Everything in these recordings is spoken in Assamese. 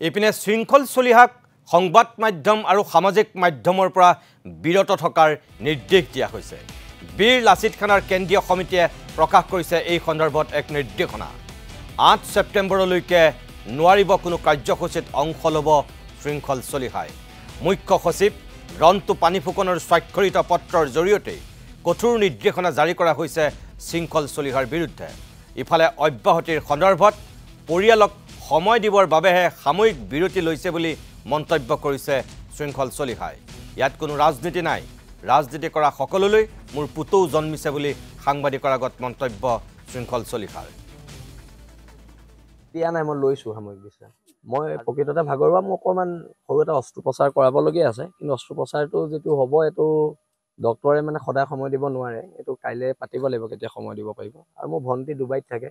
ইপিনে শৃংখল চলিহাক সংবাদ মাধ্যম আৰু সামাজিক মাধ্যমৰ পৰা বিৰত থকাৰ নিৰ্দেশ দিয়া হৈছে। বীৰ লাচিত খানাৰ কেন্দ্ৰীয় সমিতিয়ে প্ৰকাশ কৰিছে এই সন্দৰ্ভত এক নিৰ্দেশনা। 8 ছেপ্টেম্বৰলৈকে নোৱাৰিব কোনো কাৰ্যসূচীত অংশ ল'ব শৃংখল চলিহাই। মুখ্য সচিব ৰন্তু পানীফুকনৰ স্বাক্ষৰিত পত্ৰৰ জৰিয়তে কঠোৰ নিৰ্দেশনা জাৰি কৰা হৈছে শৃংখল চলিহাৰ বিৰুদ্ধে। ইফালে অব্যাহতিৰ সন্দৰ্ভত পৰিয়ালক সময় দিবৰ বাবেহে সাময়িক বিৰতি লৈছে বুলি মন্তব্য কৰিছে শৃংখল চলিহাই। ইয়াত কোনো ৰাজনীতি নাই, ৰাজনীতি কৰা সকলোলৈ মোৰ পুতৌ জন্মিছে বুলি সাংবাদিকৰ আগত মন্তব্য শৃংখল চলিহাৰ। দিয়া নাই, মই লৈছোঁ সাময়িক বিশ্ৰাম। মই প্ৰকৃততে ভাগৰুৱা, মোৰ অকণমান সৰু এটা অস্ত্ৰোপচাৰ কৰাবলগীয়া আছে, কিন্তু অস্ত্ৰোপচাৰটো যিটো হ'ব এইটো ডক্টৰে মানে সদায় সময় দিব নোৱাৰে, এইটো কাইলৈ পাতিব লাগিব কেতিয়া সময় দিব পাৰিব। আৰু মোৰ ভণ্টি ডুবাইত থাকে,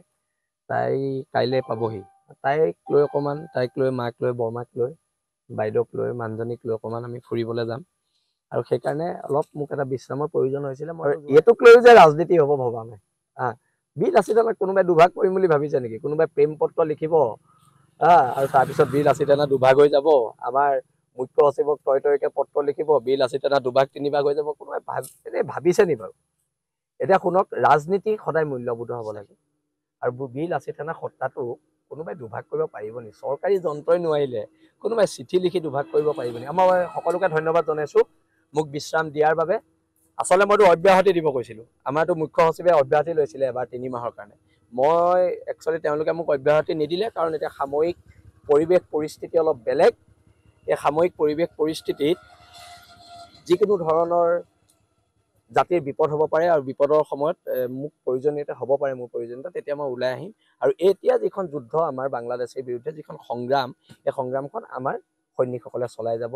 তাই কাইলৈ পাবহি। তাইক লৈ অকণমান, তাইক লৈ মাক লৈ বৰমাক লৈ বাইদেউক লৈ মানুহজনীক লৈ অকণমান আমি ফুৰিবলৈ যাম, আৰু সেইকাৰণে অলপ মোক এটা বিশ্ৰামৰ প্ৰয়োজন হৈছিলে। মই এইটোক লৈও যে ৰাজনীতি হ'ব ভবা নাই। বীৰ লাচিত খানাক কোনোবাই দুভাগ কৰিম বুলি ভাবিছে নেকি? কোনোবাই প্ৰেম পত্ৰ লিখিব আৰু তাৰপিছত বীৰ লাচিত খানা দুভাগ হৈ যাব। আমাৰ মুখ্য সচিবক তয়কে পত্ৰ লিখিব, বীৰ লাচিত খানা দুভাগ তিনিভাগ হৈ যাব। কোনোবাই ভাবিছে নি বাৰু? এতিয়া শুনক, ৰাজনীতি সদায় মূল্যবোধ হ'ব লাগে, আৰু বীৰ লাচিত খানা সত্তাটো কোনোবাই দুভাগ কৰিব পাৰিব নি? চৰকাৰী যন্ত্ৰই নোৱাৰিলে কোনোবাই চিঠি লিখি দুভাগ কৰিব পাৰিব নি? মই সকলোকে ধন্যবাদ জনাইছোঁ মোক বিশ্ৰাম দিয়াৰ বাবে। আচলতে মইতো অব্যাহতি দিব কৈছিলোঁ, আমাৰতো মুখ্য সচিবে অব্যাহতি লৈছিলে এবাৰ 3 মাহৰ কাৰণে। মই একচুৱেলি তেওঁলোকে মোক অব্যাহতি নিদিলে, কাৰণ এতিয়া সাময়িক পৰিৱেশ পৰিস্থিতি অলপ বেলেগ। এই সাময়িক পৰিৱেশ পৰিস্থিতিত যিকোনো ধৰণৰ জাতিৰ বিপদ হ'ব পাৰে, আৰু বিপদৰ সময়ত মোক প্ৰয়োজনীয়তা হ'ব পাৰে, মোৰ প্ৰয়োজনীয়তা, তেতিয়া মই ওলাই আহিম। আৰু এতিয়া যিখন যুদ্ধ আমাৰ বাংলাদেশৰ বিৰুদ্ধে যিখন সংগ্ৰাম, এই সংগ্ৰামখন আমাৰ সৈনিকসকলে চলাই যাব।